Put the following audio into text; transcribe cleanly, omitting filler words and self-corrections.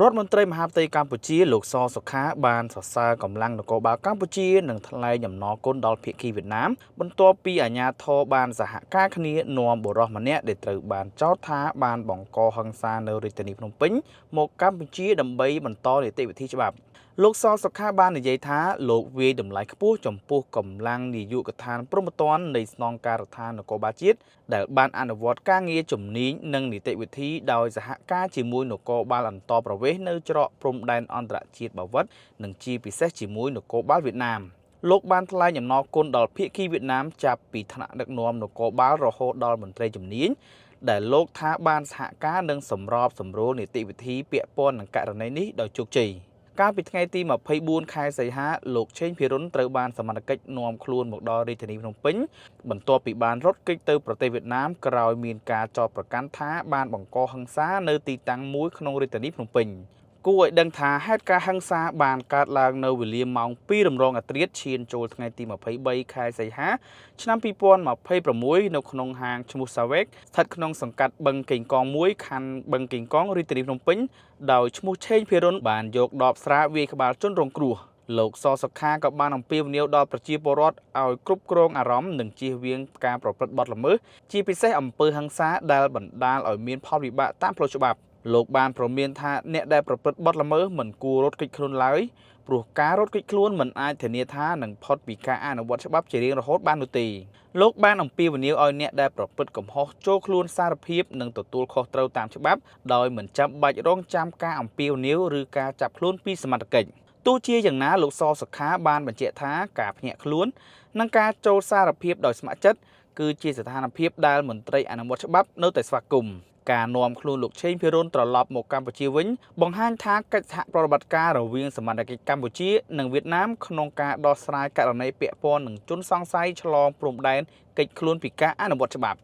រដ្ឋមន្ត្រីមហាផ្ទៃកម្ពុជាលោកសសុខាបានសរសើរកម្លាំងនគរបាលកម្ពុជានិងថ្លែងអំណរគុណដល់ភាគីវៀតណាមបន្ទាប់ពីអាជ្ញាធរបានសហការគ្នានាំបុរសម្នាក់ដែលត្រូវបានចោទថាបានបង្កហិង្សានៅរាជធានីភ្នំពេញមកកម្ពុជាដើម្បីបន្តនីតិវិធីច្បាប់លោកសសុខាបាននិយាយថាលោកវាយតម្លៃខ្ពស់ចំពោះកម្លាំងនាយកដ្ឋានព្រហ្មទណ្ឌនៃស្នងការដ្ឋាននគរបាលជាតិដែលបានអនុវត្តការងារជំនាញនិងនីតិវិធីដោយសហការជាមួយនគរបាលអន្តរប្រវេសន៍នៅច្រកព្រំដែនអន្តរជាតិបាវិតនិងជាពិសេសជាមួយនគរបាលវៀតណាមលោកបានថ្លែងអំណរគុណដល់ភាគីវៀតណាមចាប់ពីថ្នាក់ដឹកនាំនគរបាលរហូតដល់មន្ត្រីជំនាញដែលលោកថាបានសហការនឹងសម្របសម្រួលនីតិវិធីពាក់ព័ន្ធនឹងករណីនេះដោយជោគជ័យកាលពីថ្ងៃទី24ខែសីហាលោកឆេងភិរុនត្រូវបានសមត្ថកិច្ចនាំខ្លួនមកដល់រាជធានីភ្នំពេញបន្ទាប់ពីបានរត់គេចទៅប្រទេសវៀតណាមក្រោយមានការចោទប្រកាន់ថាបានបង្កហិង្សានៅទីតាំងមួយក្នុងរាជធានីភ្នំពេញគួរឲ្យដឹងថាហេតុការណ៍ហិង្សាបានកើតឡើងនៅវេលាម៉ោង2រំលងអធ្រាត្រឈានចូលថ្ងៃទី23ខែសីហាឆ្នាំ2026នៅក្នុងហាងឈ្មោះ Savek ស្ថិតក្នុងសង្កាត់បឹងកេងកង1ខណ្ឌបឹងកេងកងរាជធានីភ្នំពេញដោយឈ្មោះឆេងភិរុនបានយកដបស្រាវាយក្បាលជនរងគ្រោះលោកសសុខាក៏បានអំពាវនាវដល់ប្រជាពលរដ្ឋឲ្យគ្រប់គ្រងអារម្មណ៍និងជៀសវាងការប្រព្រឹត្តបទល្មើសជាពិសេសអំពើហិង្សាដែលបណ្ដាលឲ្យមានផលវិបាកតាមផ្លូវច្បាប់លោកបានព្រមានថាអ្នកដែលប្រព្រឹត្តបទល្មើសមិនគួររត់គេចខ្លួនឡើយព្រោះការរត់គេចខ្លួនមិនអាចធានាថានឹងផុតពីការអនុវត្តច្បាប់ជារៀងរហូតបាននោះទេលោកបានអំពាវនាវឲ្យអ្នកដែលប្រព្រឹត្តកំហុសចូលខ្លួនសារភាពនិងទទួលខុសត្រូវតាមច្បាប់ដោយមិនចាំបាច់រងចាំការអំពាវនាវឬការចាប់ខ្លួនពីសមត្ថកិច្ចទោះជាយ៉ាងណាលោកសសុខាបានបញ្ជាក់ថាការភ្ញាក់ខ្លួននិងការចូលសារភាពដោយស្ម័គ្រចិត្តគឺជាស្ថានភាពដែលមន្ត្រីអនុវត្តច្បាប់នៅតែស្វាគមន៍ការនាំខ្លួនលោកឆេងភិរុនត្រឡប់មកកម្ពុជាវិញបង្ហាញថាកិច្ចសហប្រតិបត្តិការរវាងសមត្ថកិច្ចកម្ពុជានិងវៀតណាមក្នុងការដោះស្រាយករណីពាក់ព័ន្ធនឹងជនសង្ស័យឆ្លងព្រំដែនគេចខ្លួនពីការអនុវត្តច្បាប់